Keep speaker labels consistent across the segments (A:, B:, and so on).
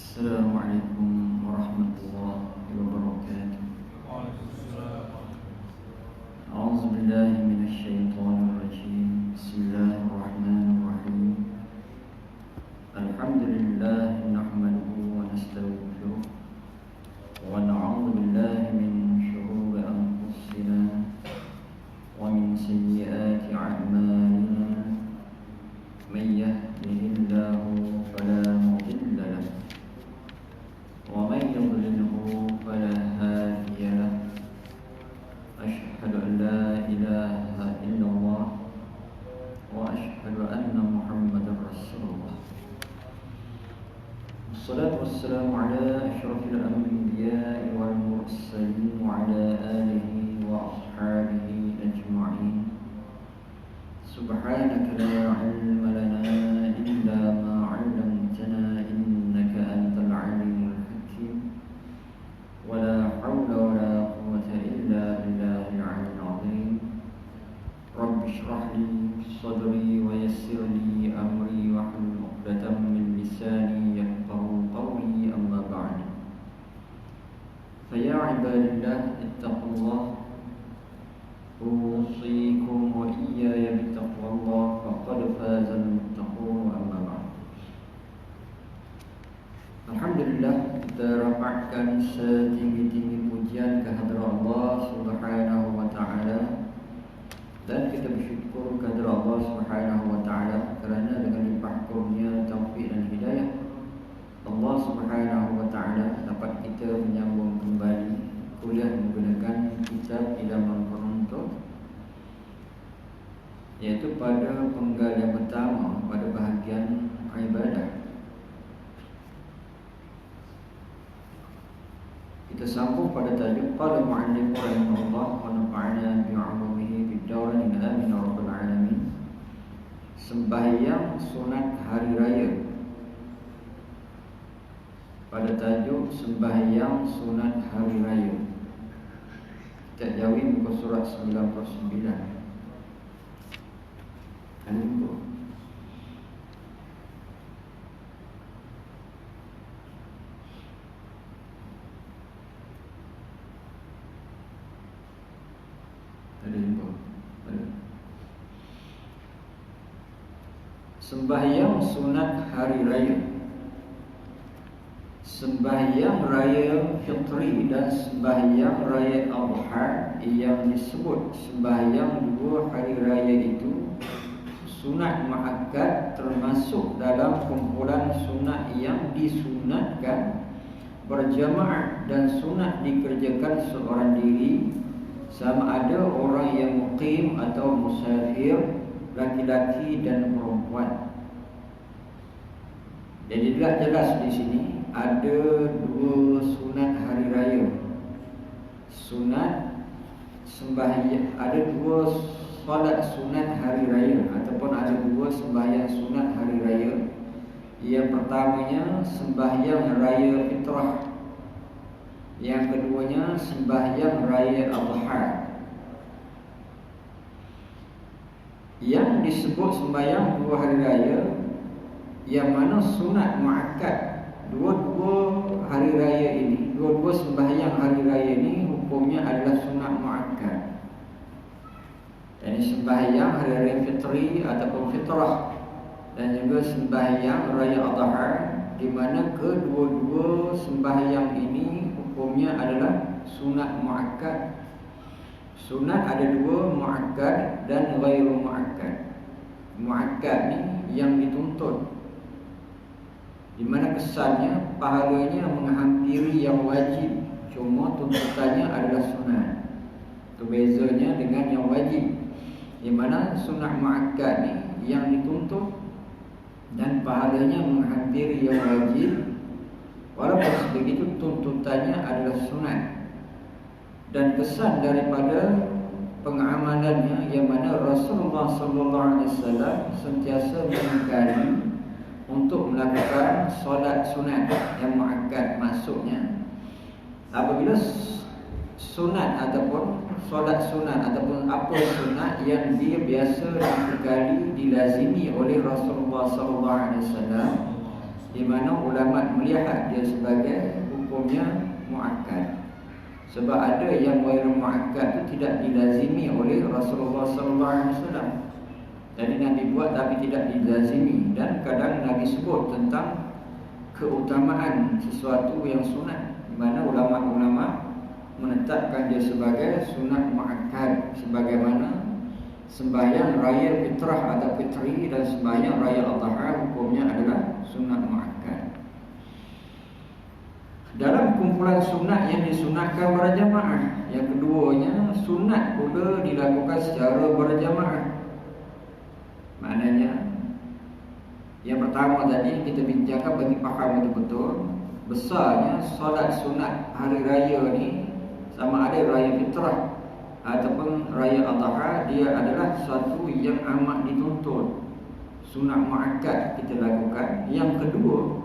A: Assalamualaikum warahmatullahi wabarakatuh. A'udzu billahi minasyaitonir rajim. Bismillahirrahmanirrahim. Alhamdulillah nahmaduhu wa nastaghfiruh wa na'udzu billahi min shururi anfusina wa min sayyiati a'malina. May yahdihillahu fala mudilla lahu ومن يضلله فلا هادي له أشهد أن لا إله إلا الله وأشهد أن محمدا رسول الله والصلاة والسلام على أشرف الأنبياء والمرسلين وعلى آله وأصحابه أجمعين سبحانك لا علم لنا إلا ما علمتنا إنك أنت العليم ولا حول ولا قوة إلا بالله العلي العظيم رب اشرح لي صدري ويسر لي أمري واحلل عقدة من لساني يفقهوا قولي أما بعد فيا عباد الله اتقوا الله أوصيكم وإياي بتقوى الله فقد فاز المتقون أما بعد. Alhamdulillah, kita rapatkan setinggi-tinggi pujian kehadrat Allah Subhanahu wa taala dan kita bersyukur kehadrat Allah Subhanahu wa taala kerana dengan limpah kurnia taufik dan hidayah Allah Subhanahu wa taala dapat kita menyambung kembali kuliah menggunakan kitab Ilmu Penuntut, iaitu pada penggal yang pertama pada bahagian ibadah. Kita sambung pada tajuk qala mu'allif rahimahullah wa nafa'ana bi'ulumihi bid-darain amin ya rabbal alamin. Sembahyang sunat hari raya. Pada tajuk sembahyang sunat hari raya, kita jawab muka surat 99. Alhamdulillah. Sembahyang sunat hari raya. Sembahyang raya fitri dan sembahyang raya adha yang disebut sembahyang dua hari raya itu sunat muakkad, termasuk dalam kumpulan sunat yang disunatkan berjamaah dan sunat dikerjakan seorang diri, sama ada orang yang muqim atau musafir, laki-laki dan perempuan. Jadi jelas di sini ada dua sunat hari raya. Sunat sembahyang, ada dua solat sunat hari raya ataupun ada dua sembahyang sunat hari raya. Yang pertamanya sembahyang raya fitrah, yang keduanya sembahyang raya adha. Yang disebut sembahyang dua hari raya, yang mana sunat muakkad dua-dua hari raya ini, dua-dua sembahyang hari raya ini hukumnya adalah sunat muakkad. Jadi sembahyang hari raya fitri ataupun fitrah dan juga sembahyang raya adha, di mana kedua-dua sembahyang ini hukumnya adalah sunat muakkad. Sunat ada dua, muakkad dan ghairu muakkad. Muakkad ni yang dituntut, di mana kesannya pahalanya menghampiri yang wajib, cuma tuntutannya adalah sunat. Itu bezanya dengan yang wajib, di mana sunat muakkad ni yang dituntut dan pahalanya menghampiri yang wajib, walaupun begitu tuntutannya adalah sunat. Dan kesan daripada pengamalannya, yang mana Rasulullah SAW sentiasa mengingkari untuk melakukan solat sunat yang muakkad. Maksudnya apabila sunat ataupun solat sunat ataupun apa sunat yang dia biasa dibekali dilazimi oleh Rasulullah SAW, di mana ulama melihat dia sebagai hukumnya muakkad. Sebab ada yang ghairu muakkad itu tidak dilazimi oleh Rasulullah sallallahu alaihi wasallam. Jadi Nabi buat tapi tidak dilazimi, dan kadang Nabi sebut tentang keutamaan sesuatu yang sunat, di mana ulama-ulama menetapkan dia sebagai sunat muakkad, sebagaimana sembahyang raya fitrah atau fitri dan sembahyang raya adha hukumnya adalah sunat muakkad. Dalam kumpulan sunat yang disunatkan berjamaah, yang keduanya sunat pula dilakukan secara berjamaah. Maknanya yang pertama tadi kita bincangkan bagi faham betul-betul besarnya solat sunat hari raya ni, sama ada raya fitrah ataupun raya adha, dia adalah satu yang amat dituntut, sunat muakkad kita lakukan. Yang kedua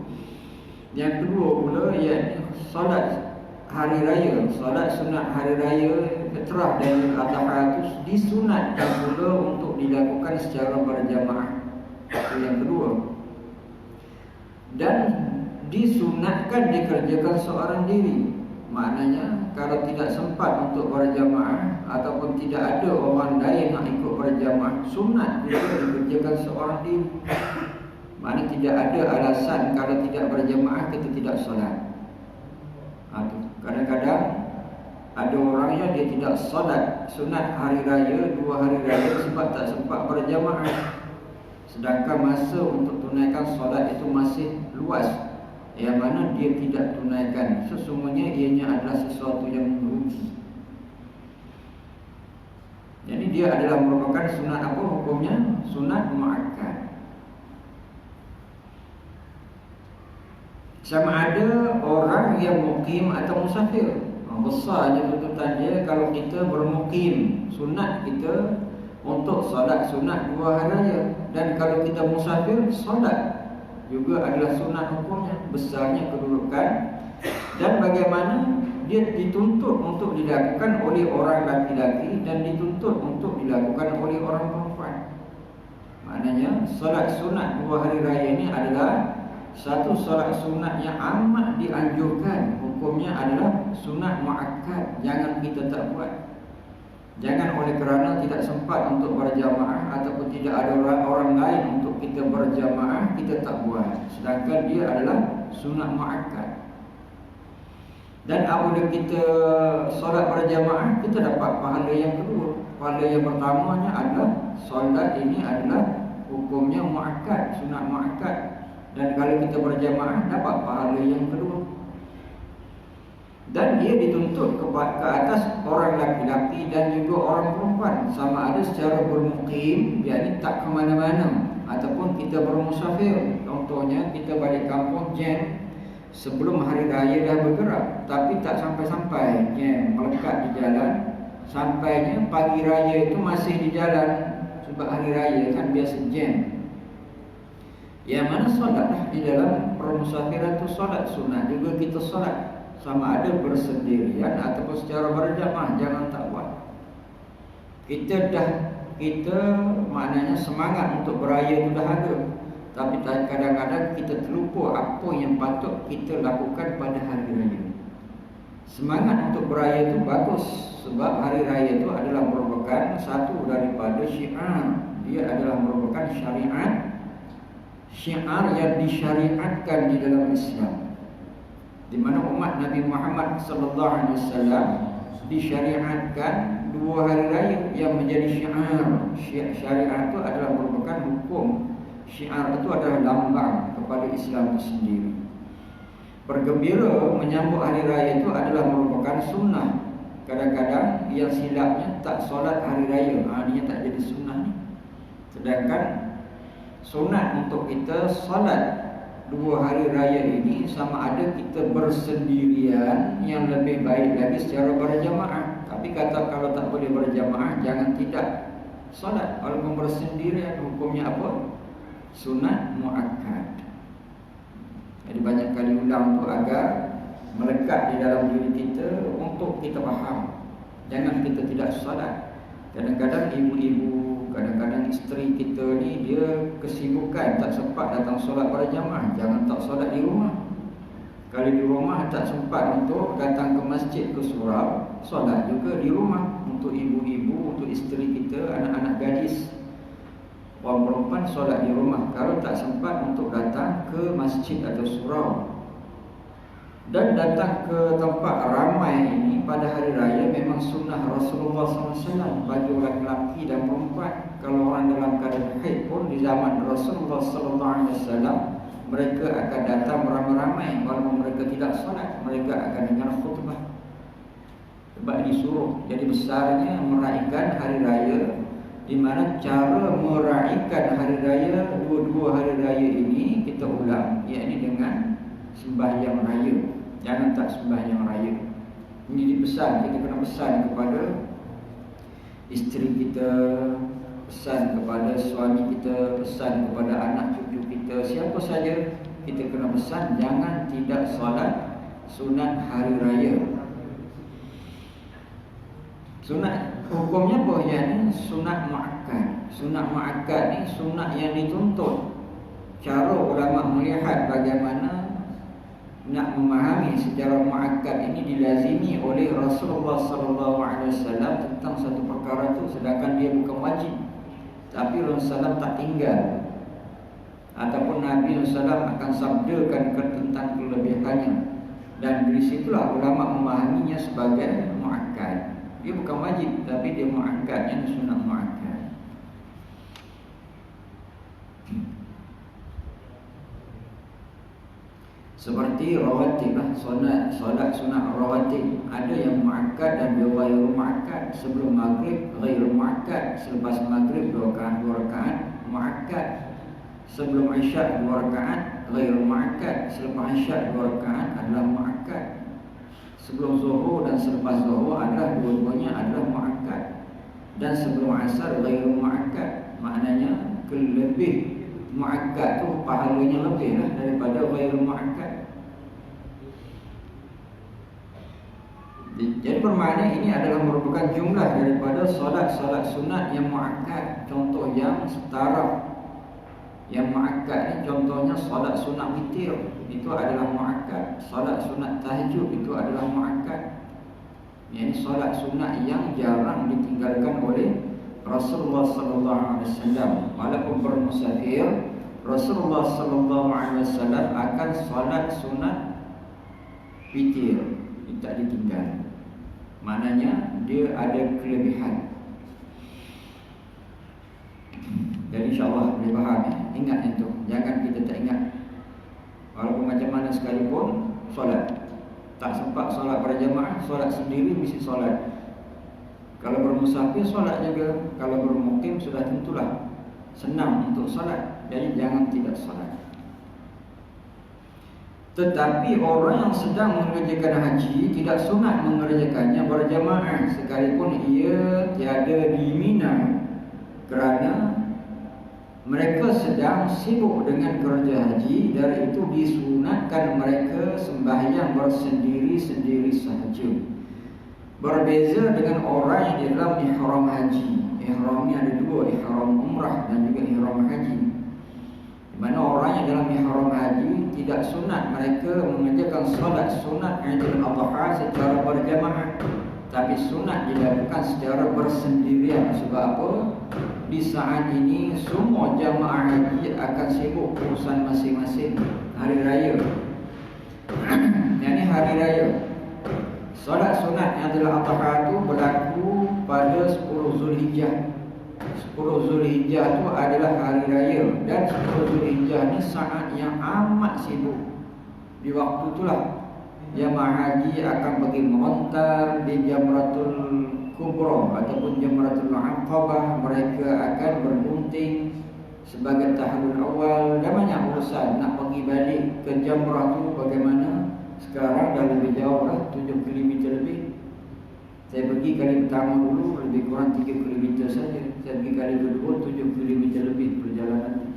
A: pula iaitu solat hari raya, solat sunat hari raya fitrah dan adha itu disunatkan pula untuk dilakukan secara berjamaah. Itu yang kedua. Dan disunatkan dikerjakan seorang diri. Maknanya kalau tidak sempat untuk berjamaah ataupun tidak ada orang lain nak ikut berjamaah, sunat juga dikerjakan seorang diri. Maknanya tidak ada alasan kalau tidak berjamaah kita tidak solat. Kadang-kadang ada orang yang dia tidak solat sunat hari raya, 2 hari raya sebab tak sempat berjamaah. Sedangkan masa untuk tunaikan solat itu masih luas, yang mana dia tidak tunaikan. Sesungguhnya ianya adalah sesuatu yang merugi. Jadi dia adalah merupakan sunat apa hukumnya? Sunat muakkad. Sama ada orang yang mukim atau musafir. Besarnya tuntutan dia kalau kita bermukim, sunat kita untuk solat sunat 2 hari raya. Dan kalau kita musafir, solat juga adalah sunat hukumnya. Besarnya kedudukan dan bagaimana dia dituntut untuk dilakukan oleh orang laki-laki dan dituntut untuk dilakukan oleh orang perempuan. Maknanya solat sunat 2 hari raya ini adalah satu solat sunat yang amat dianjurkan. Hukumnya adalah sunat muakkad. Jangan kita tak buat. Jangan oleh kerana tidak sempat untuk berjamaah ataupun tidak ada orang lain untuk kita berjamaah, kita tak buat. Sedangkan dia adalah sunat muakkad. Dan apabila kita solat berjamaah, kita dapat pahala yang kedua. Pahala yang pertamanya adalah solat ini adalah hukumnya muakkad, sunat muakkad. Dan kalau kita berjamaah, dapat pahala yang kedua. Dan dia dituntut ke atas orang laki-laki dan juga orang perempuan, sama ada secara bermukim, yakni tak ke mana-mana, ataupun kita bermusafir. Contohnya kita balik kampung jam sebelum hari raya dah bergerak, tapi tak sampai-sampai, jam melekat di jalan. Sampainya pagi raya itu masih di jalan, sebab hari raya kan biasa jam. Yang mana solatlah di dalam permusafiran itu solat sunat juga kita solat, sama ada bersendirian ataupun secara berjamaah. Jangan tak buat. Kita maknanya semangat untuk beraya itu dah ada, tapi kadang-kadang kita terlupa apa yang patut kita lakukan pada hari raya. Semangat untuk beraya itu bagus, sebab hari raya itu adalah merupakan satu daripada syiar. Dia adalah merupakan syariat, syiar yang disyariatkan di dalam Islam, di mana umat Nabi Muhammad sallallahu alaihi wasallam disyariatkan 2 hari raya yang menjadi syiar. Syariat itu adalah merupakan hukum. Syiar itu adalah lambang kepada Islam itu sendiri. Bergembira menyambut hari raya itu adalah merupakan sunnah. Kadang-kadang yang silapnya tak solat hari raya, dia tak jadi sunnah ni. Sedangkan sunat untuk kita solat 2 hari raya ini, sama ada kita bersendirian, yang lebih baik lagi secara berjamaah. Tapi kata kalau tak boleh berjamaah, jangan tidak solat. Walaupun bersendirian, hukumnya apa? Sunat muakkad. Jadi banyak kali ulang tu agar melekat di dalam diri kita untuk kita faham. Jangan kita tidak solat. Kadang-kadang ibu-ibu, kadang-kadang isteri kita ni dia kesibukan, tak sempat datang solat berjamaah. Jangan tak solat di rumah. Kalau di rumah tak sempat untuk datang ke masjid, ke surau, solat juga di rumah. Untuk ibu-ibu, untuk isteri kita, anak-anak gadis, orang perempuan solat di rumah. Kalau tak sempat untuk datang ke masjid atau surau. Dan datang ke tempat ramai ini pada hari raya memang sunnah Rasulullah SAW bagi orang lelaki dan perempuan. Kalau orang dalam keadaan haid pun di zaman Rasulullah SAW, mereka akan datang beramai-ramai. Walaupun mereka tidak solat, mereka akan dengar khutbah. Sebab disuruh. Jadi besarnya meraihkan hari raya, di mana cara meraihkan hari raya, dua-dua hari raya ini kita ulang, iaitu dengan sembahyang raya. Jangan tak sembahyang raya. Ini dipesan, kita kena pesan kepada isteri kita, pesan kepada suami kita, pesan kepada anak cucu kita, siapa saja kita kena pesan jangan tidak solat sunat hari raya. Sunat hukumnya apa? Yang sunat muakkad. Sunat muakkad ni sunat yang dituntut. Cara ulama melihat bagaimana nak memahami secara muakkad ini dilazimi oleh Rasulullah SAW tentang satu perkara itu, sedangkan dia bukan wajib, tapi Rasulullah SAW tak tinggal, ataupun Nabi SAW akan sabdakan tentang kelebihannya, dan dari situlah ulama memahaminya sebagai muakkad. Dia bukan wajib, tapi dia muakkad, yang sunat muakkad. Seperti rawatib lah, solat sunat rawatib. Ada yang muakkad dan dia ghairu muakkad. Sebelum maghrib ghairu muakkad, selepas maghrib 2 rakaat muakkad. Sebelum isyak 2 rakaat ghairu muakkad, selepas isyak 2 rakaat adalah muakkad. Sebelum zuhur dan selepas zuhur adalah dua-duanya adalah muakkad. Dan sebelum asar ghairu muakkad. Maknanya lebih muakkad tu pahalanya lebih lah daripada ghairu muakkad. Jadi bermakna ini adalah merupakan jumlah daripada solat-solat sunat yang muakkad. Contoh yang setara yang muakkad ni contohnya solat sunat witir, itu adalah muakkad. Solat sunat tahajud itu adalah muakkad. Ini solat sunat yang jarang ditinggalkan oleh Rasulullah SAW. Walaupun bermusafir, Rasulullah SAW akan solat sunat witir, tak ditinggal. Maknanya dia ada kelebihan. Jadi insyaAllah boleh faham ya? Ingat itu, jangan kita tak ingat. Walaupun macam mana sekalipun solat, tak sempat solat berjamaah, solat sendiri mesti solat. Kalau bermusafir solat juga. Kalau bermukim sudah tentulah senang untuk solat. Jadi jangan tidak solat. Tetapi orang yang sedang mengerjakan haji tidak sunat mengerjakannya berjamaah sekalipun ia tiada di Mina, kerana mereka sedang sibuk dengan kerja haji. Dari itu disunatkan mereka sembahyang bersendiri-sendiri sahaja. Berbeza dengan orang yang di dalam ihram haji. Ihram ni ada dua, ihram umrah dan juga ihram haji. Di mana orang yang dalam ihram haji tidak sunat mereka mengerjakan solat sunat Aidil Adha secara berjamaah, tapi sunat dilakukan secara bersendirian. Sebab apa? Di saat ini semua jamaah haji akan sibuk urusan masing-masing hari raya. Yang ini hari raya. Solat sunat Aidil Adha itu berlaku pada 10 Zulhijjah. 10 Zulhijjah itu adalah hari raya. Dan 10 Zulhijjah ini saat yang amat sibuk. Di waktu itulah jamaah haji akan pergi melontar di Jamratul Kubra ataupun Jamratul Aqabah. Mereka akan bergunting sebagai tahallul awal. Dan banyak urusan nak pergi balik ke Jamrah tu bagaimana. Sekarang dah lebih jauh lah, 7 km lebih. Saya pergi kali pertama dulu lebih kurang 3 km saja. Saya pergi kali kedua 7 km lebih perjalanan.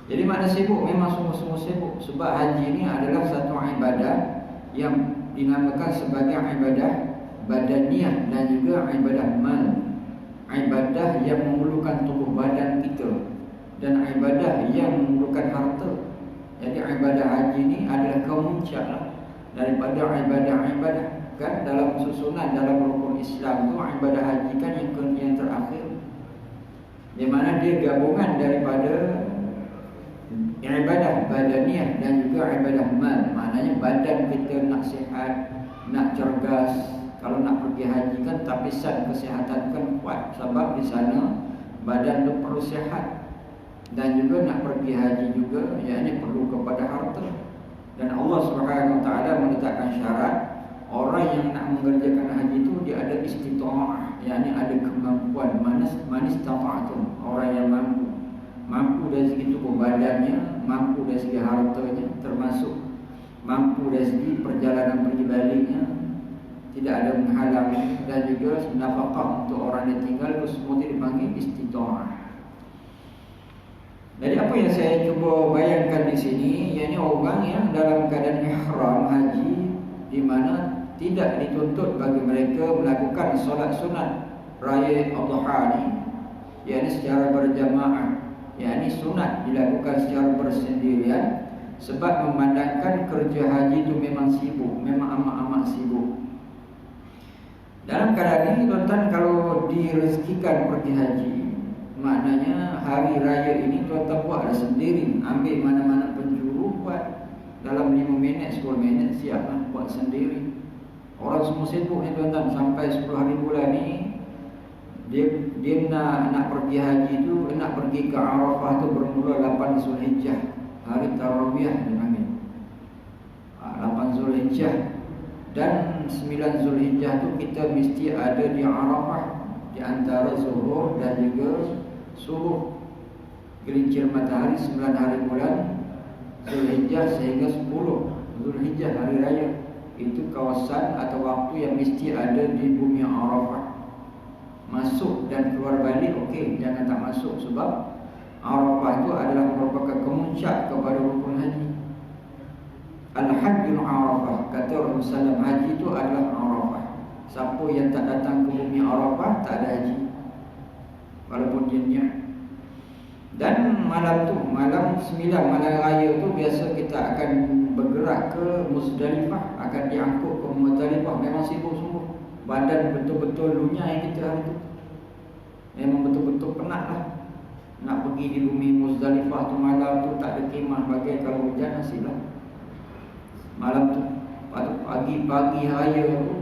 A: Jadi makna sibuk, memang sungguh-sungguh sibuk. Sebab haji ini adalah satu ibadah yang dinamakan sebagai ibadah badaniyah dan juga ibadah mal. ibadah yang memerlukan tubuh badan kita dan ibadah yang memerlukan harta. Jadi ibadah haji ini adalah kemuncak daripada ibadah-ibadah. Kan dalam susunan dalam rukun Islam tu ibadah haji kan yang terakhir, di mana dia gabungan daripada ibadah badaniah dan juga ibadah mal. Maknanya badan kita nak sihat, nak cergas. Kalau nak pergi haji kan tapisan kesihatan kan kuat, sebab di sana badan tu perlu sihat. Dan juga nak pergi haji juga, yakni perlu kepada harta. Dan Allah Subhanahu Wa Taala menetapkan syarat orang yang nak mengerjakan haji itu dia ada istita'ah, yakni ada kemampuan. Manis ta'atun, orang yang mampu dari segi tubuh badannya, mampu dari segi hartanya, termasuk mampu dari segi perjalanan pergi baliknya, tidak ada menghalangi, dan juga nafkah untuk orang yang tinggal itu semua dipanggil istita'ah. Jadi apa yang saya cuba bayangkan di sini, yakni orang yang dalam keadaan ihram haji, di mana tidak dituntut bagi mereka melakukan solat sunat raya Adha ni, yakni secara berjamaah, yakni sunat dilakukan secara bersendirian, sebab memandangkan kerja haji itu memang sibuk, memang amat-amat sibuk. Dalam keadaan ini tuan-tuan, kalau direzekikan pergi haji, maknanya hari raya ini tuan-tuan buatlah sendiri, ambil mana-mana penjuru, buat dalam 5 minit, 10 minit siap lah, buat sendiri. Orang semua sibuk ni tuan-tuan, sampai 10 hari bulan ni dia nak pergi haji tu, nak pergi ke Arafah tu bermula 8 Zulhijjah, hari Tarawiyah dipanggil. 8 Zulhijjah dan 9 Zulhijjah tu kita mesti ada di Arafah, di antara zuhur dan juga subuh, gelincir matahari 9 hari bulan Zulhijjah sehingga 10 Zulhijjah hari raya. Itu kawasan atau waktu yang mesti ada di bumi Arafah. Masuk dan keluar balik okey, jangan tak masuk, sebab Arafah itu adalah merupakan kemuncak kepada rukun haji. Al-Hajjul Arafah, kata Rasulullah, haji itu adalah Arafah. Siapa yang tak datang ke bumi Arafah tak ada haji, walaupun dia niat. Dan malam tu, malam 9, malam raya tu, biasa kita akan bergerak ke Muzdalifah, akan diangkut ke Muzdalifah. Memang sibuk sungguh, badan betul-betul lunyai kita hari tu, memang betul-betul penat lah. Nak pergi di bumi Muzdalifah tu malam tu, tak ada kemah, bagai kalau hujan nasib lah malam tu. Pagi raya tu,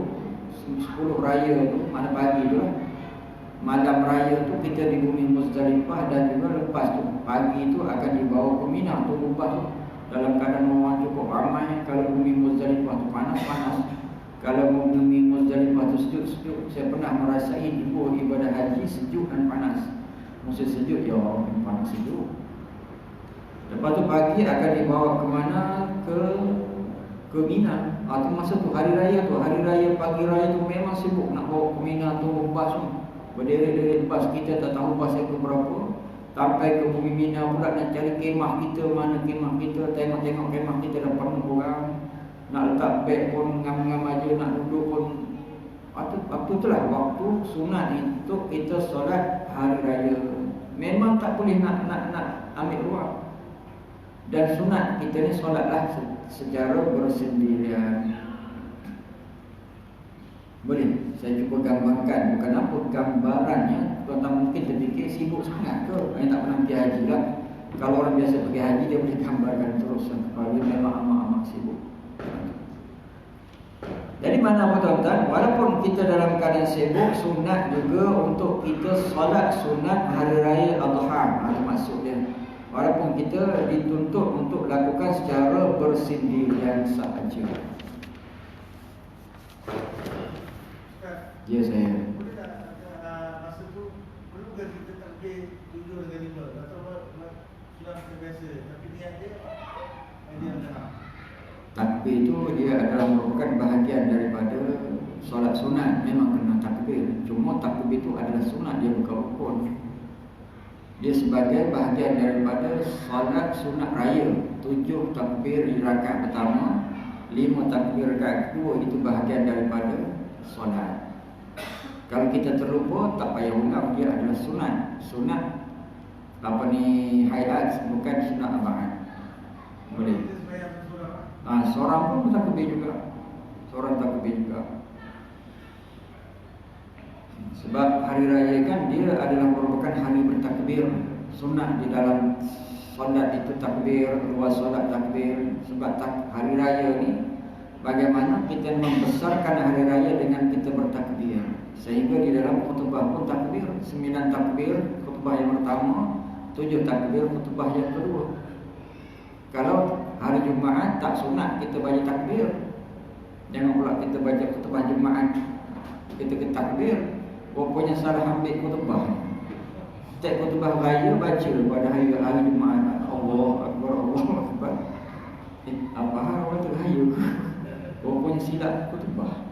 A: 10 raya tu, mana pagi tu lah, malam raya tu kita di bumi Muzdalifah, dan juga lepas tu pagi tu akan dibawa ke Mina tu lepas tu, dalam keadaan orang cukup ramai. Kalau bumi Muzdalifah tu panas-panas, kalau bumi Muzdalifah tu sejuk-sejuk. Saya pernah merasai dua ibadah haji sejuk dan panas. Musim sejuk ya orang panas sejuk. Lepas tu pagi akan dibawa ke mana, ke Mina. Tu masa tu hari raya tu, hari raya pagi raya tu memang sibuk nak bawa ke Mina tu bas tu. Berderet-deret bas, kita tak tahu bas yang ke berapa. Sampai ke bumi Mina pula nak cari kemah kita, mana kemah kita. Tengok-tengok kemah kita dah penuh orang. Nak letak beg pun ngam-ngam aja, nak duduk pun. Waktu itulah waktu sunat untuk kita solat hari raya. Memang tak boleh nak ambil ruang. Dan sunat kita ni solatlah secara bersendirian. Boleh saya cuba gambarkan, bukan apa gambarannya. Tuan-tuan mungkin terfikir sibuk sangat ke, yang tak pernah pergi haji lah. Kalau orang biasa pergi haji, dia boleh gambarkan terus. Kalau dia memang amat-amat sibuk. Jadi mana apa tuan-tuan, walaupun kita dalam keadaan sibuk, sunat juga untuk kita solat sunat hari raya Adha. Itu maksud dia. Walaupun kita dituntut untuk lakukan secara bersendirian sahaja. Ya saya.
B: Boleh tak masa tu perlu ke kita takbir 7 dengan 5 atau sudah terbiasa, tapi niat dia adalah
A: takbir itu dia adalah merupakan bahagian daripada solat sunat. Memang kena takbir, cuma takbir itu adalah sunat, dia bukan rukun. Dia sebagai bahagian daripada solat sunat raya. 7 takbir di rakaat pertama, 5 takbir rakaat kedua, itu bahagian daripada solat. Kalau kita terlupa, tak payah ulang, dia adalah sunat. Sunat hayat, bukan sunat abahan. Boleh.
B: Kita sembahyang seorang.
A: Seorang pun takbir juga. Seorang takbir juga. Sebab hari raya kan dia adalah merupakan hari bertakbir. Sunat di dalam solat itu takbir, luar solat takbir. Sebab hari raya ni, bagaimana kita membesarkan hari raya dengan kita bertakbir. Sehingga di dalam khutbah pun takbir. 9 takbir khutbah yang pertama, 7 takbir khutbah yang kedua. Kalau hari Jumaat tak sunat kita baca takbir. Jangan pula kita baca khutbah Jumaat kita ke takbir, rupanya salah ambil khutbah. Setiap khutbah raya baca pada hari Jumaat, Allah Akbar, Allah Akbar. Apa hal orang terhayal? Rupanya silap khutbah.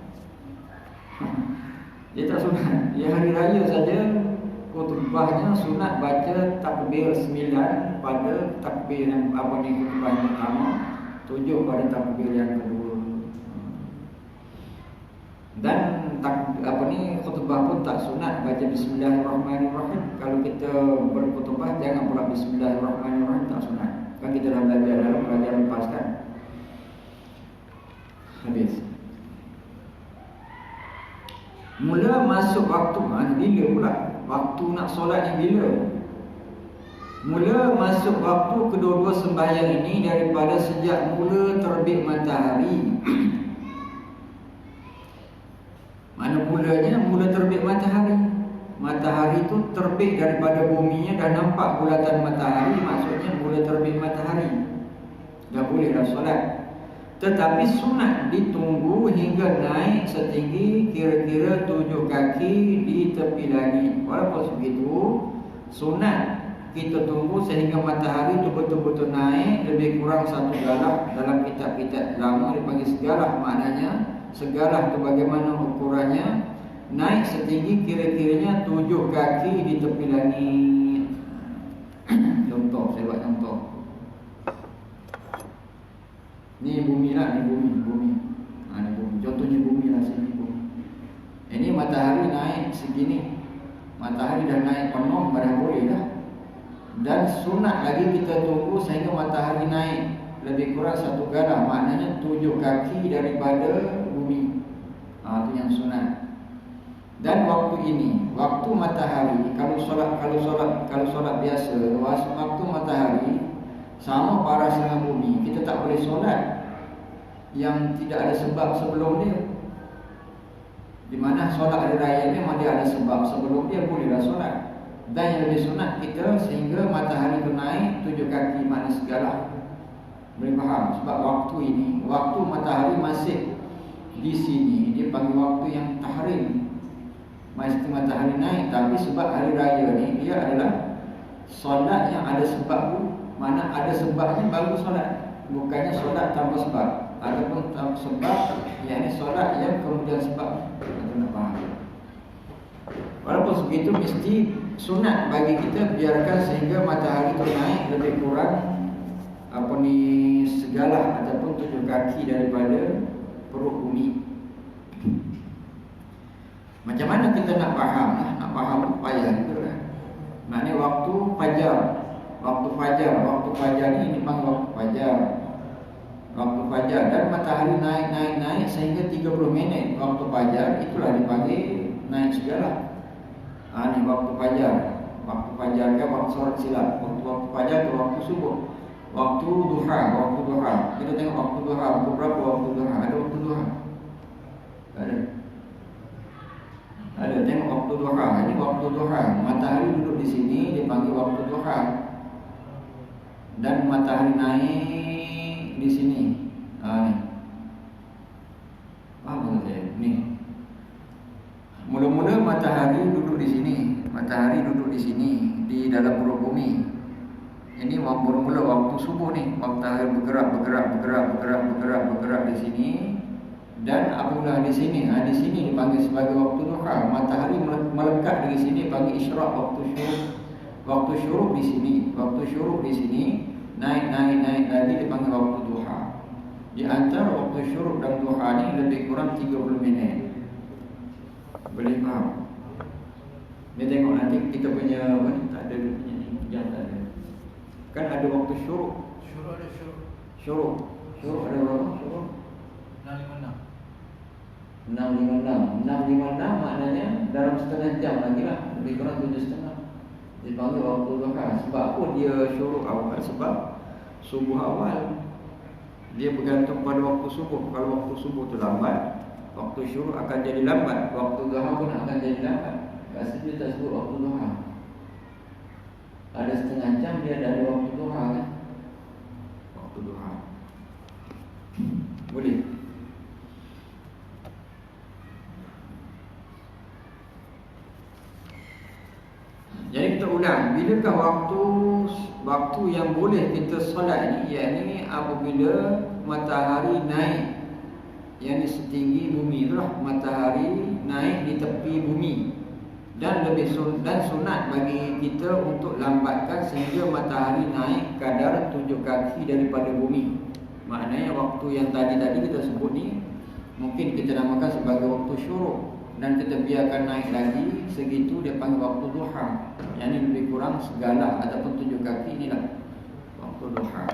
A: Dia tak sunat. Dia hari raya saja khutbahnya sunat baca takbir 9 pada takbir yang khutbah yang pertama, 7 pada takbir yang kedua. Dan khutbah pun tak sunat baca bismillahirrahmanirrahim. Kalau kita berkhutbah jangan pula bismillahirrahmanirrahim, tak sunat. Kan kita dah belajar dalam pelajaran lepas kan. Habis. Mula masuk waktu, bila pula? Waktu nak solat ni bila? Mula masuk waktu kedua-dua sembahyang ini daripada sejak mula terbit matahari. Mana mulanya? Mula terbit matahari. Matahari itu terbit daripada buminya, dah nampak bulatan matahari, maksudnya mula terbit matahari. Dah boleh dah solat. Tetapi sunat ditunggu hingga naik setinggi kira-kira 7 kaki di tepi langit. Walaupun begitu, sunat kita tunggu sehingga matahari itu betul-betul naik lebih kurang 1 galah. Dalam kitab-kitab lama dipanggil segalah. Maknanya segalah itu bagaimana ukurannya? Naik setinggi kira-kiranya 7 kaki di tepi langit. Contoh, saya buat contoh. Ni bumi lah, ni bumi. Ni bumi. Contohnya bumi lah, sini bumi. Ini matahari naik segini. Matahari dah naik penuh, dah boleh dah. Dan sunat lagi kita tunggu sehingga matahari naik lebih kurang 1 galah. Maknanya 7 kaki daripada bumi. Itu yang sunat. Dan waktu ini, waktu matahari, kalau solat biasa, waktu matahari sama paras dengan bumi, kita tak boleh solat yang tidak ada sebab sebelum dia. Di mana solat hari raya ni memang dia ada sebab sebelum dia, bolehlah solat. Dan yang lebih sunat kita sehingga matahari itu naik 7 kaki, makna segala. Boleh faham? Sebab waktu ini, waktu matahari masih di sini, dia panggil waktu yang tahrim. Masih matahari naik, tapi sebab hari raya ni dia adalah solat yang ada sebab. Mana ada sebabnya baru solat. Bukannya solat tanpa sebab. Ataupun tanpa sebab, yakni solat yang kemudian sebab. Nak faham? Walaupun begitu, mesti sunat bagi kita biarkan sehingga matahari itu naik lebih kurang segalah ataupun 7 kaki daripada perut bumi. Macam mana kita nak faham? Nak faham payah juga kan? Maknanya waktu fajar. Waktu fajar ni dipanggil waktu fajar. Waktu fajar dan matahari naik sehingga 30 minit waktu fajar, itulah dipanggil naik segala. Ni waktu fajar. Waktu fajar kan waktu solat silap. Waktu fajar ke waktu subuh. Waktu duha. Kita tengok waktu duha. Waktu berapa waktu duha? Ada waktu duha? Ada tengok waktu duha. Ini waktu duha. Matahari duduk di sini dipanggil waktu duha. Dan matahari naik di sini. Ni. Apa maksudnya? Ni. Mula-mula matahari duduk di sini. Matahari duduk di sini di dalam perut bumi. Ini mula waktu subuh ni. Matahari bergerak di sini. Dan apabila di sini, di sini dipanggil sebagai waktu duha. Matahari melekat di sini panggil isyraq, waktu syuruk. Waktu syuruk di sini. Waktu syuruk di sini naik lagi dipanggil waktu duha. Di antara waktu syuruk dan duha ni lebih kurang 30 minit. Boleh faham? Dia tengok nanti kita punya apa ni, tak ada dia punya ni, jam tak ada. Kan ada waktu syuruk.
B: Syuruk ada syuruk.
A: Syuruk ada berapa? Syuruk
B: 656.
A: 656 maknanya dalam setengah jam lagi lah, lebih kurang 7.30 dipanggil waktu duha. Sebab apa dia syuruk awal? Sebab subuh awal dia bergantung pada waktu subuh. Kalau waktu subuh tu lambat, waktu syuruk akan jadi lambat, waktu duha pun akan jadi lambat. Kat situ dia tak sebut waktu duha. Ada setengah jam dia ada waktu duha kan? Waktu duha boleh. Jadi kita ulang, bilakah waktu yang boleh kita solat ni, yakni apabila matahari naik, yakni setinggi bumi itulah, matahari naik di tepi bumi, dan sunat bagi kita untuk lambatkan sehingga matahari naik kadar 7 kaki daripada bumi. Maknanya waktu yang tadi kita sebut ni mungkin kita namakan sebagai waktu syuruk, dan kita biarkan naik lagi segitu, dia panggil waktu duha. Yang ini lebih kurang segala ataupun 7 kaki inilah waktu duha.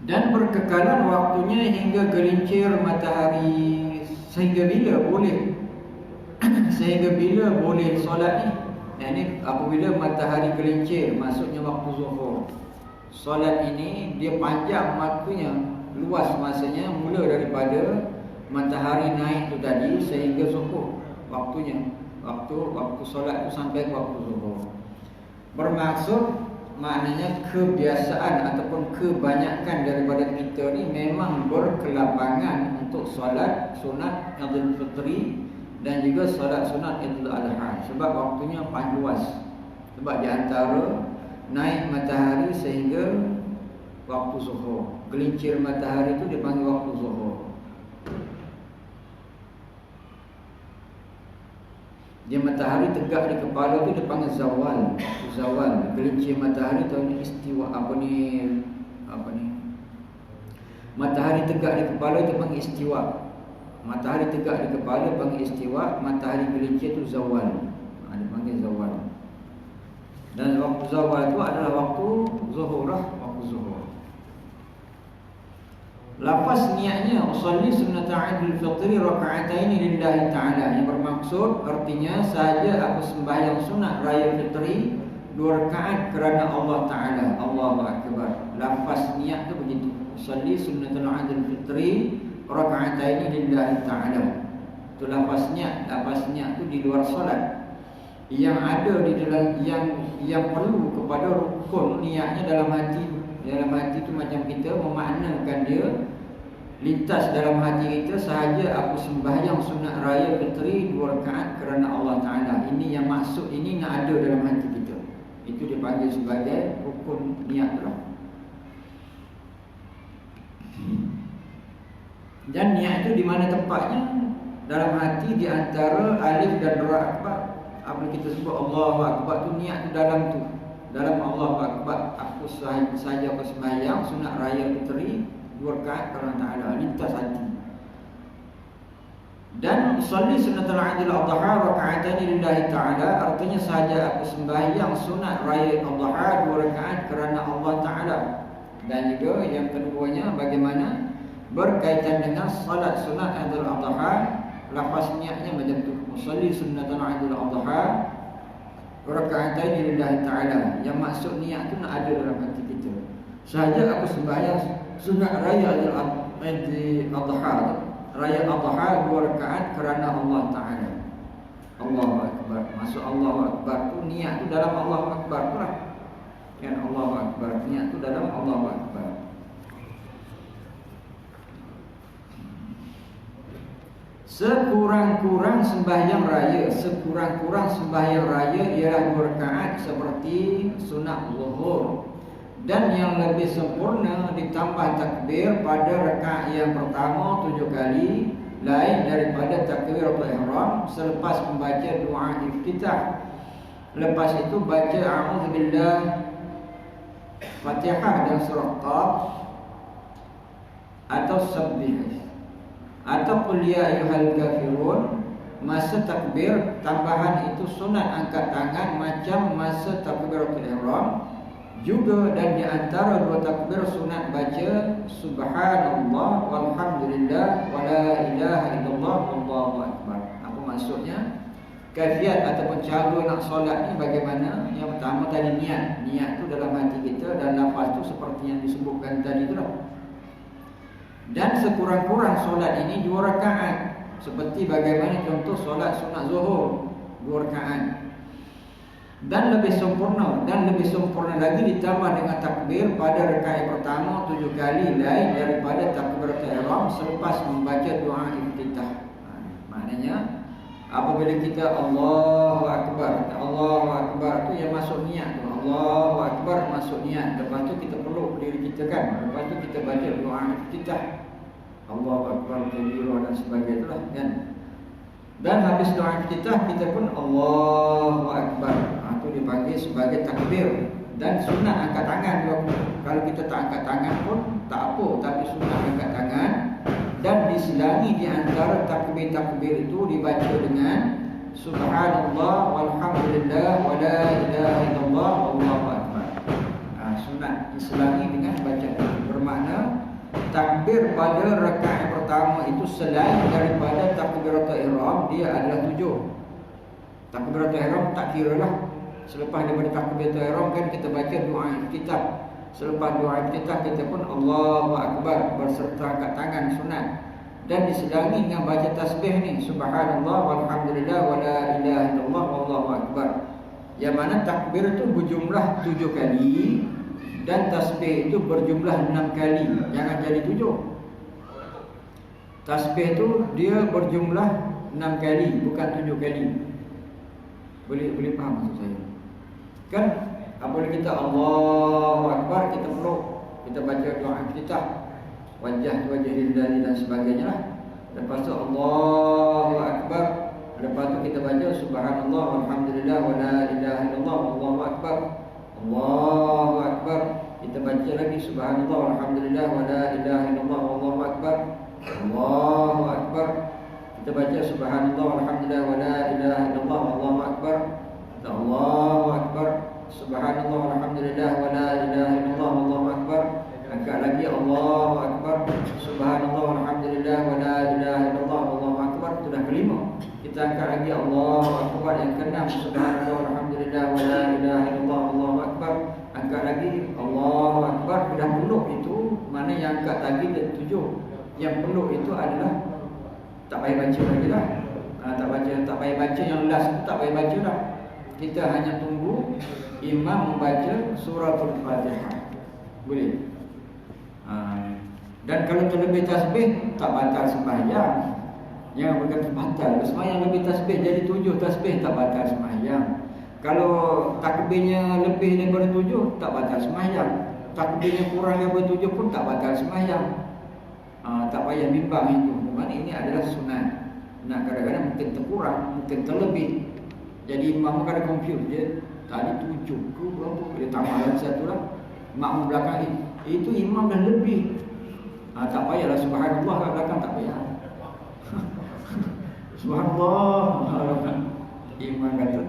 A: Dan berkekalan waktunya hingga gelincir matahari. Sehingga bila boleh sehingga bila boleh solat ni? Yang ini apabila matahari gelincir, maksudnya waktu zuhur. Solat ini dia panjang waktunya, luas masanya, mula daripada matahari naik tu tadi sehingga zuhur waktunya. Waktu solat tu sampai waktu zuhur. Bermaksud maknanya kebiasaan ataupun kebanyakan daripada kita ni memang berkelapangan untuk solat sunat Idul Fitri dan juga solat sunat Idul Adha, sebab waktunya panjang luas. Sebab di antara naik matahari sehingga waktu zuhur, gelincir matahari itu dipanggil waktu zuhur. Dia matahari tegak di kepala tu dipanggil zawal. Zawal, gelincir matahari tu istiwa apa ni? Matahari tegak di kepala itu panggil istiwa. Matahari tegak di kepala panggil istiwa, matahari gelincir tu zawal. Dipanggil zawal. Dan waktu zawal itu adalah waktu zuhur lah, waktu zuhur. Lafaz niatnya usolli sunnata Idul Fitri raka'ataini lillahi ta'ala, yang bermaksud artinya sahaja aku sembahyang sunat raya fitri 2 rakaat kerana Allah Ta'ala. Allahu Akbar. Lafaz niat tu begitu. Usolli sunnata Idul Fitri raka'ataini lillahi ta'ala. Itu lafaz niat. Lafaz niat tu di luar solat. Yang ada di dalam yang perlu kepada rukun niatnya dalam hati. Dalam hati tu macam kita memaknakan dia lintas dalam hati kita, sahaja aku sembahyang sunat raya fitri 2 rakaat kerana Allah Ta'ala. Ini yang maksud, ini nak ada dalam hati kita. Itu dipanggil sebagai rukun niat lah. Dan niat itu di mana tempatnya? Dalam hati, di antara alif dan ra akbar. Apa kita sebut Allahu Akbar tu, niat tu dalam tu. Dalam Allahu Akbar, aku sahaja aku sembahyang sunat raya fitri 2 rakaat kerana Ta'ala, lintas hati. Dan usolli sunnatul Idul Adha raka'ataini lillahi ta'ala, artinya sahaja aku sembahyang sunat raya Adha 2 rakaat kerana Allah Ta'ala. Dan juga yang keduanya bagaimana berkaitan dengan salat sunat Idul Adha, lafaz niatnya macam tu. Usolli sunnatul Idul Adha raka'ataini lillahi ta'ala. Yang maksud niat tu nak ada dalam hati kita. Sahaja aku sembahyang sunat raya Idul Adha, raya Adha 2 rakaat kerana Allah Ta'ala. Allahu Akbar. Maksud Allahu Akbar tu, niat tu dalam Allahu Akbar tu lah. Kan Allahu Akbar, niat tu dalam Allahu Akbar. Sekurang-kurang sembahyang raya ialah 2 rakaat seperti sunat zuhur. Dan yang lebih sempurna ditambah takbir pada rakaat yang pertama 7 kali, lain daripada takbiratul ihram selepas membaca doa iftitah. Lepas itu baca a'udzubillah, Fatihah dan surah Qaf. atau sabbih atau qul ya ayyuhal kafirun. Masa takbir tambahan itu sunat angkat tangan macam masa takbiratul ihram juga, dan di antara dua takbir sunat baca subhanallah walhamdulillah wala ilaha illallah wallahu akbar. Apa maksudnya? Kaifiat ataupun cara nak solat ni bagaimana? Yang pertama tadi niat. Niat tu dalam hati kita dan lafaz tu seperti yang disebutkan tadi tu lah. Dan sekurang-kurang solat ini 2 rakaat. Seperti bagaimana contoh solat sunat zuhur 2 rakaat. Dan lebih sempurna lagi ditambah dengan takbir pada rakaat pertama 7 kali lain daripada takbiratul ihram selepas membaca doa iftitah. Maknanya apabila kita Allahu Akbar tu yang masuk niat tu. Allahu Akbar masuk niat. Lepas tu kita peluk diri kita kan. Lepas tu kita baca doa iftitah. Allahu Akbar kabira dan sebagainya lah kan. Dan habis doa iftitah kita pun Allahu Akbar. Itu dipanggil sebagai takbir. Dan sunat angkat tangan juga. Kalau kita tak angkat tangan pun tak apa, tapi sunat angkat tangan. Dan diselangi di antara takbir-takbir itu dibaca dengan subhanallah walhamdulillah wala ilaha illallah wallahu akbar. Sunat diselangi dengan baca. Bermakna takbir pada rakaat pertama itu selain daripada takbiratul ihram dia adalah 7. Takbiratul ihram tak kira lah. Selepas daripada takbiratul ihram kan kita baca doa iftitah. Selepas doa iftitah kita pun Allahu Akbar berserta angkat tangan sunat. Dan disedangi dengan baca tasbih ni subhanallah walhamdulillah wala ilaha illallah wallahu akbar. Yang mana takbir itu berjumlah 7 kali dan tasbih itu berjumlah 6 kali. Jangan jadi 7. Tasbih itu dia berjumlah 6 kali, bukan 7 kali. Boleh faham maksud saya? Kan apabila kita Allahu Akbar kita peluk, kita baca doa iftitah, wajah lillahi dan sebagainya lah. Lepas tu Allahu Akbar. Lepas tu kita baca subhanallah walhamdulillah wala ilaha illallah wallahu akbar. Allahu Akbar. Kita baca lagi subhanallah walhamdulillah wala ilaha illallah wallahu akbar. Allahu Akbar. Kita baca subhanallah walhamdulillah wala ilaha illallah wallahu akbar. Allahu Akbar. Subhanallah walhamdulillah wala ilaha illallah wallahu akbar. Angkat lagi Allahu Akbar. Subhanallah walhamdulillah wala ilaha illallah wallahu akbar. Itu dah kelima. Kita angkat lagi Allahu Akbar yang keenam. Subhanallah walhamdulillah wala ilaha illallah wallahu akbar. Angkat lagi Allahu Akbar. Sudah peluk itu. Mana yang angkat tadi ada 7. Yang peluk itu adalah tak payah baca lagi lah. Tak payah baca yang last tu, tak payah baca lah. Kita hanya tunggu imam membaca suratul Fatihah. Boleh. Dan kalau terlebih tasbih tak batal sembahyang. Jangan berkata batal. Sembahyang lebih tasbih jadi 7 tasbih tak batal sembahyang. Kalau takbirnya lebih daripada 7 tak batal sembahyang. Takbirnya kurang daripada 7 pun tak batal sembahyang. Tak payah bimbang itu. Mana ini adalah sunat. Nah, kadang-kadang mungkin terkurang, mungkin terlebih. Jadi imam kadang confuse dia. Tadi 7 ke berapa? Dia tambah lagi satu lah. Makmum belakang ni. Itu imam dah lebih. Tak payahlah subhanallah kat belakang tak payah. Subhanallah. Imam kata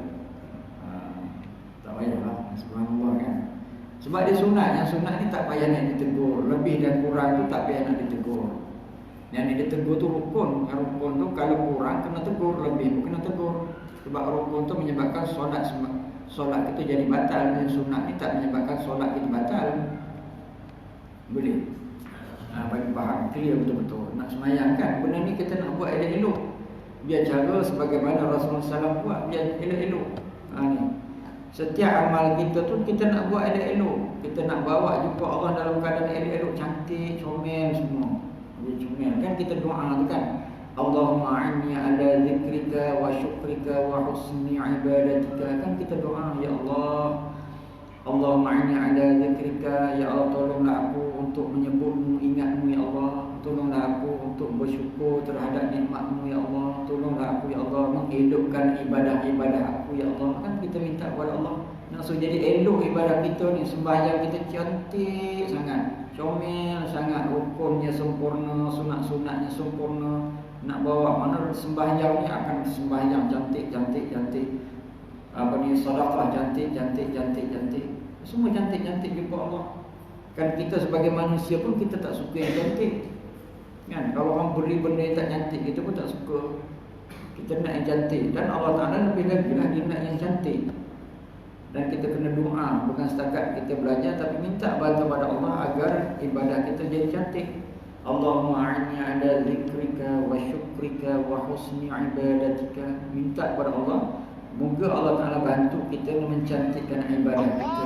A: tak payahlah subhanallah kan. Sebab dia sunat. Yang sunat ni tak payah nak ditegur. Lebih dan kurang tu tak payah nak ditegur. Yang ditegur tu rukun. Yang rukun tu kalau kurang kena tegur, lebih pun kena tegur. Sebab rukun tu menyebabkan solat kita jadi batal. Dan sunat ni tak menyebabkan solat kita batal. Boleh. Bagi faham clear betul-betul. Nak semayang kan, benda ni kita nak buat elok-elok. Biar cara sebagaimana Rasulullah SAW buat, biar elok-elok. Ni. Setiap amal kita tu kita nak buat elok-elok. Kita nak bawa jumpa Allah dalam keadaan elok-elok, cantik, comel semua. Dia comel kan, kita doa tu kan. Allahumma a'inni ala zikrika wa syukrika wa husni ibadatika. Kan kita doa, ya Allah, Allahumma a'inni ala zikrika, ya Allah tolonglah aku untuk menyebutmu, ingatmu ya Allah. Tolonglah aku untuk bersyukur terhadap nikmatmu ya Allah. Tolonglah aku ya Allah menghidupkan ibadah-ibadah aku ya Allah. Kan kita minta kepada Allah nak so jadi elok ibadah kita ni, sembahyang kita cantik sangat, comel sangat, rukunnya sempurna, sunat-sunatnya sempurna. Nak bawa mana sembahyang ni akan sembahyang cantik. Apa ni, sedekah cantik. Semua cantik jumpa Allah. Kan kita sebagai manusia pun kita tak suka yang cantik. Kan kalau orang beri benda yang tak cantik kita pun tak suka. Kita nak yang cantik, dan Allah Taala lebih lagi lah dia nak yang cantik. Dan kita kena doa, bukan setakat kita belajar tapi minta bantuan pada Allah agar ibadah kita jadi cantik. Allahumma a'inni ala zikrika wa syukrika wa husni ibadatika. Minta kepada Allah, moga Allah Ta'ala bantu kita mencantikkan ibadah kita.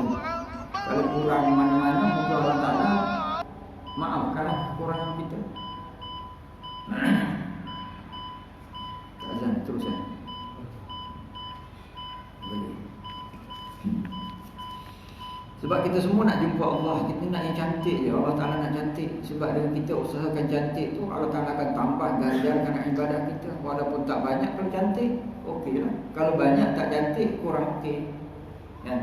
A: Kalau kurang mana-mana, moga Allah Ta'ala maafkanlah kekurangan kita. Azan, teruskan. Boleh. Sebab kita semua nak jumpa Allah, kita nak yang cantik je. Allah Ta'ala nak cantik. Sebab dengan kita usahakan cantik tu, Allah Ta'ala akan tambah ganjarkan ibadah kita. Walaupun tak banyak, kalau cantik, okey lah. Kalau banyak tak cantik, kurang okey. Kan?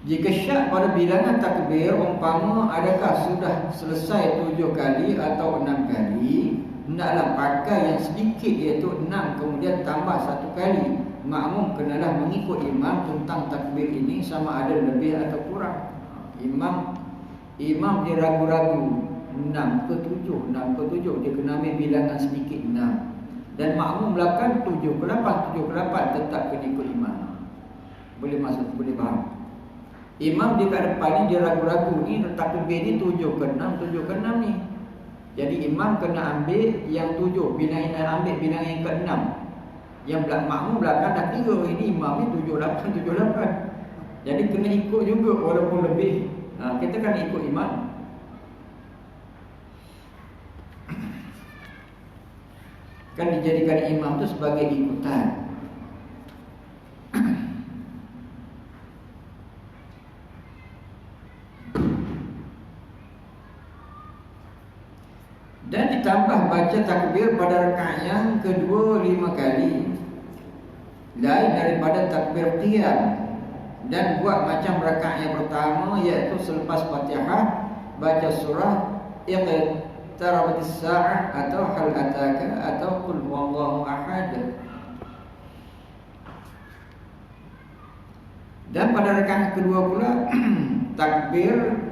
A: Jika syak pada bilangan takbir, umpama adakah sudah selesai 7 kali atau 6 kali, hendaklah pakai yang sedikit iaitu 6 kemudian tambah 1 kali. Makmum kenalah mengikut imam tentang takbir ini sama ada lebih atau kurang. Imam dia ragu-ragu 6 ke 7 dia kena ambil bilangan sedikit 6. Dan makmum belakang 7 ke 8 tetap kena ikut imam. Boleh masuk, boleh faham. Imam di kat depan ni dia ragu-ragu ni takbir ni 7 ke 6 ni. Jadi imam kena ambil yang 7, ambil bilangan yang ke-6. Yang makmum belakang dah kira ini imam ni 78. Jadi kena ikut juga walaupun lebih. Kita kan ikut imam. Kan dijadikan imam tu sebagai ikutan. Dan ditambah baca takbir pada rakaat yang kedua 5 kali, lain daripada takbir qiyam. Dan buat macam rakaat yang pertama, iaitu selepas Fatihah baca surah Iqtarabatis Sa'ah atau Hal Ataka atau Qul Huwallahu Ahad. Dan pada rakaat kedua pula takbir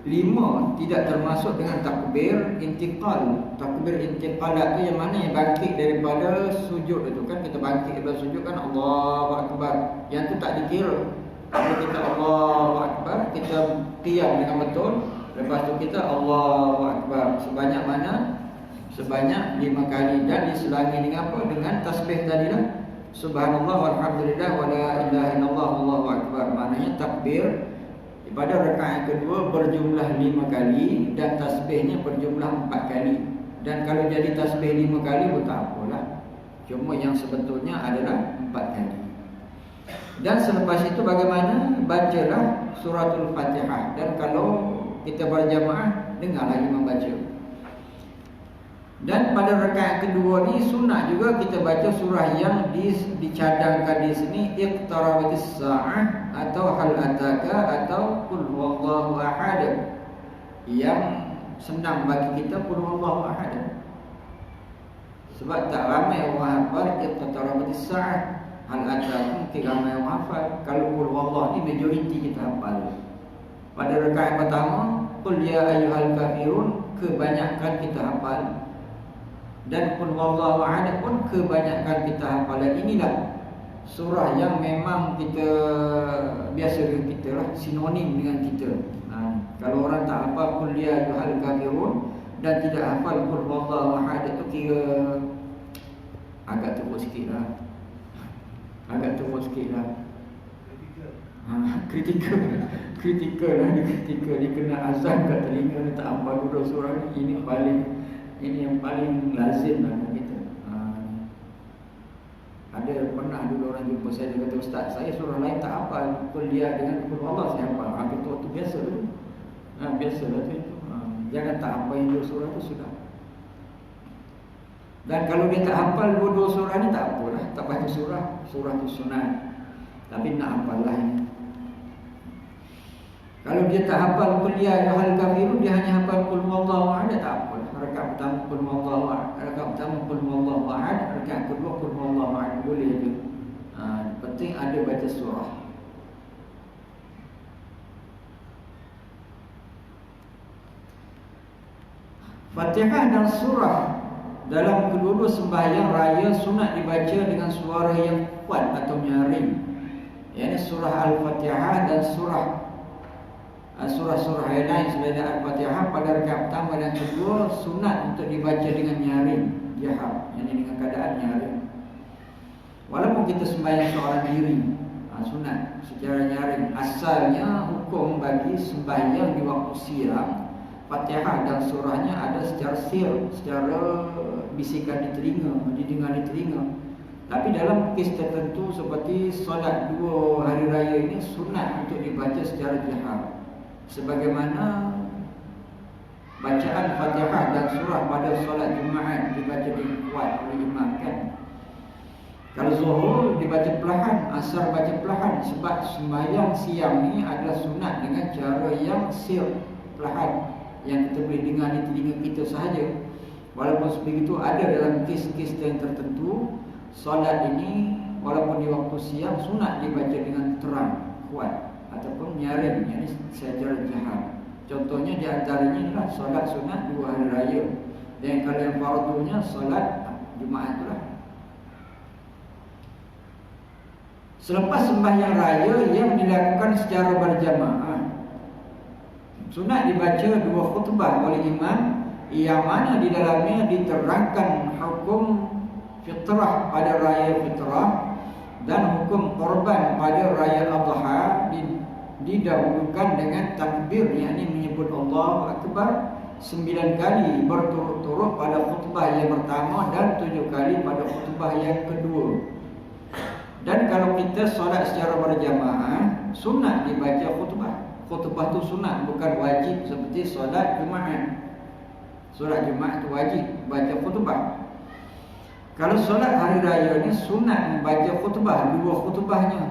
A: 5 tidak termasuk dengan takbir intiqal. Takbir intiqalat tu yang mana yang bangkit daripada sujud itu kan, kita bangkit daripada sujud kan Allahu Akbar. Yang tu tak dikira. Kalau kita Allahu Akbar, kita qiyam dengan betul, lepas tu kita Allahu Akbar sebanyak mana? Sebanyak 5 kali, dan diselangi dengan apa? Dengan tasbih tadilah. Subhanallah walhamdulillah wala ilaha illallah Allahu Akbar. Maknanya takbir pada rakaat yang kedua berjumlah 5 kali dan tasbihnya berjumlah 4 kali. Dan kalau jadi tasbih 5 kali pun tak apalah. Cuma yang sebetulnya adalah 4 kali. Dan selepas itu bagaimana? Bacalah suratul Fatihah. Dan kalau kita berjamaah, dengarlah imam baca. Dan pada rakaat kedua ni sunat juga kita baca surah yang dicadangkan di sini, Iqtarabatis Sa'ah atau Hal Ataka atau Qul Huwallahu Ahad. Yang senang bagi kita Qul Huwallahu Ahad. Sebab tak ramai orang hafal Iqtarabatis Sa'ah, Hal Ataka mungkin ramai orang hafal. Kalau Qul Huwallahu ni majoriti kita hafal. Pada rakaat pertama Qul Ya Ayyuhal Kafirun kebanyakan kita hafal. Dan Qul Huwallahu Ahad pun kebanyakan kita hafalan. Inilah surah yang memang kita biasa dengan kita lah, sinonim dengan kita. Kalau orang tak hafal Qul Ya Ayyuhal Kafirun dan tidak hafal Qul Huwallahu Ahad, itu kira agak teruk sikit lah. Kritikal lah. Dia kena azan kat telinga, dia tak hafal dua surah ni. Ini yang paling lazim lah kita. Ada pernah dulu orang jumpa saya, dia kata, Ustaz, saya surah lain tak hafal, kuliah dengan Qul Allah saya hafal. Hampir tu biasa tu. Biasa lah tu. Jangan tak hafal yang dua surah tu sudah. Dan kalau dia tak hafal dua-dua surah ni tak apalah, tak baca surah tu sunat. Tapi nak hafal lah ini. Kalau dia tak hafal qul ya ayyuhal kafirun, dia hanya hafal qul huwallahu ahad, tak apalah. Rakaat pertama qul huwallahu ahad, rakaat pertama qul huwallahu ahad, rakaat kedua qul huwallahu ahad, boleh je. Penting ada baca surah. Fatihah dan surah dalam kedua-dua sembahyang raya sunat dibaca dengan suara yang kuat atau nyaring. Iaitu surah Al-Fatihah dan surah-surah yang lain selain Al-Fatihah pada rakaat pertama dan kedua sunat untuk dibaca dengan nyaring, jahar, yakni dengan keadaan nyaring. Walaupun kita sembahyang seorang diri, sunat secara nyaring. Asalnya hukum bagi sembahyang di waktu siang, Fatihah dan surahnya ada secara sir, secara bisikan di telinga, didengar di telinga. Tapi dalam kes tertentu seperti solat 2 hari raya ini sunat untuk dibaca secara jahar. Sebagaimana bacaan Fatihah dan surah pada solat Jumaat dibaca dengan kuat oleh imam kan. Kalau zuhur dibaca perlahan, asar baca perlahan, sebab sembahyang siang ni adalah sunat dengan cara yang sir, perlahan, yang kita boleh dengar di telinga kita sahaja. Walaupun begitu ada dalam kes-kes yang tertentu solat ini walaupun di waktu siang sunat dibaca dengan terang, kuat ataupun nyaring, yakni secara jahar. Contohnya di antaranya adalah solat sunat 2 hari raya. Dan kalau yang fardunya solat Jumaat itulah. Selepas sembahyang raya yang dilakukan secara berjamaah, sunat dibaca 2 khutbah oleh imam yang mana di dalamnya diterangkan hukum fitrah pada raya fitrah dan hukum korban pada raya adha, didahulukan dengan takbir, yakni menyebut Allahu Akbar 9 kali berturut-turut pada khutbah yang pertama dan 7 kali pada khutbah yang kedua. Dan kalau kita solat secara berjamaah, sunat dibaca khutbah. Khutbah tu sunat, bukan wajib seperti solat Jumaat. Solat Jumaat tu wajib baca khutbah. Kalau solat hari raya ni sunat membaca khutbah, 2 khutbahnya,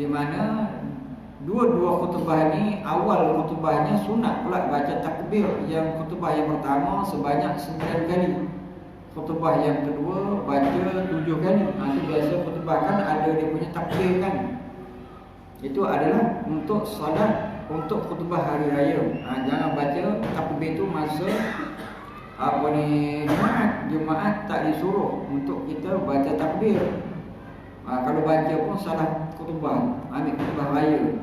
A: di mana dua-dua khutbah ni awal khutbahnya sunat pula baca takbir. Yang khutbah yang pertama sebanyak 9 kali. Khutbah yang kedua baca 7 kali. Itu biasa khutbah kan ada dia punya takbir kan. Itu adalah untuk solat, untuk khutbah hari raya. Jangan baca takbir tu masa Jumaat tak disuruh untuk kita baca takbir. Kalau baca pun salah khutbah, ambil khutbah raya.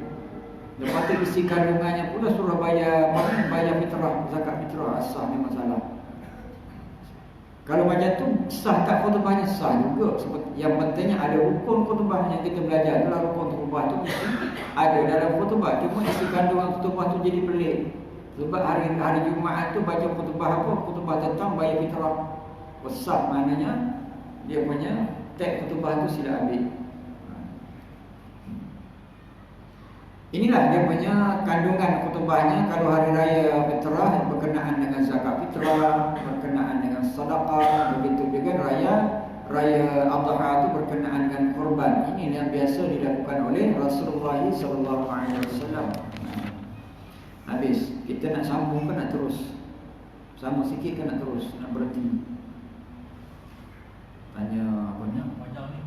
A: Lepas tu isi kandungannya pula suruh bayar fitrah, zakat fitrah, sah ni masalah. Kalau macam tu sah tak khutbahnya? Sah juga. Yang pentingnya ada rukun khutbah yang kita belajar. Itulah rukun khutbah tu mesti ada dalam khutbah. Cuma isi kandungan khutbah tu jadi pelik. Sebab hari Jumaat tu baca khutbah apa? Khutbah tentang bayar fitrah. Sah maknanya dia punya teks khutbah tu sila ambil. Inilah dia punya kandungan khutbahnya. Kalau hari raya fitrah berkenaan dengan zakat fitrah, berkenaan dengan sedekah, begitu juga raya adha itu berkenaan dengan korban. Ini yang biasa dilakukan oleh Rasulullah SAW. Habis, kita nak sambung ke nak terus? Sama sikit ke nak terus? Nak berhenti? Tanya apa ni?
B: Panjang ni.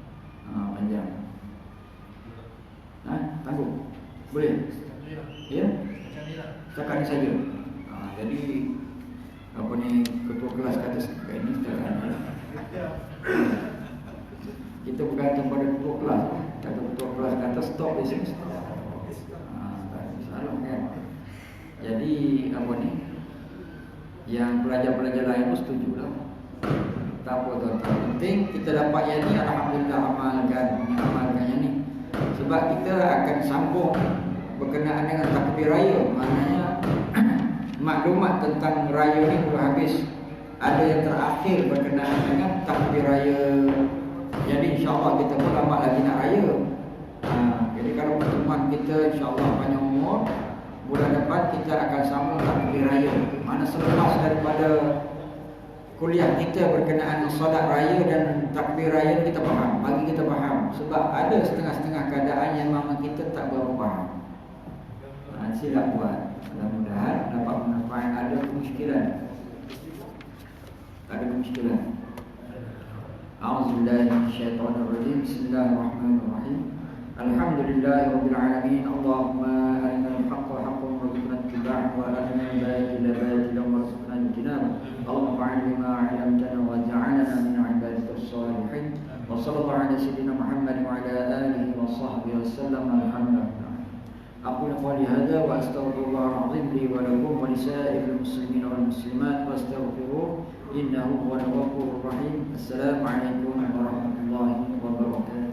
A: Panjang. Tangguh. Boleh? Ya?
B: Macam ni lah.
A: Setakat ni saja. Jadi apa ni, ketua kelas kata setakat ini setakat ni. Kita bergantung pada ketua kelas. Kata ketua kelas kata stop di sini, stop. Salah kan. Jadi apa ni, yang pelajar-pelajar lain pun setuju lah. Tak apa tuan-tuan, penting kita dapat yang ni, alhamdulillah amalkan yang ni. Sebab kita akan sambung berkenaan dengan takbir raya. Maknanya maklumat tentang raya ni belum habis. Ada yang terakhir berkenaan dengan takbir raya. Jadi insyaAllah kita pun lambat lagi nak raya. Jadi kalau pertemuan kita insyaAllah panjang umur, bulan depan kita akan sambung takbir raya. Mana selepas daripada kuliah kita berkenaan solat raya dan takbir raya kita faham, bagi kita faham. Sebab ada setengah-setengah keadaan yang memang kita tak berapa faham. Silap buat. Mudah-mudahan dapat manfaat. Ada kemusykilan. Tak ada kemusykilan. A'udzubillahi minasyaitonirrajim. Bismillahirrahmanirrahim. Alhamdulillahirabbil alamin. Allahumma arinal haqqa haqqan warzuqna ittiba'ahu wa arinal batila batilan warzuqna ijtinabah. Allahumma fa'alna bima 'allamtana waj'alna min 'ibadikis shalihin. Wa sallallahu ala sayyidina Muhammad wa ala alihi wa sahbihi wasallam. Alhamdulillah. أقول قولي هذا وأستغفر الله العظيم لي ولكم ولسائر المسلمين والمسلمات واستغفروه إنه هو الغفور الرحيم. السلام عليكم ورحمة الله وبركاته.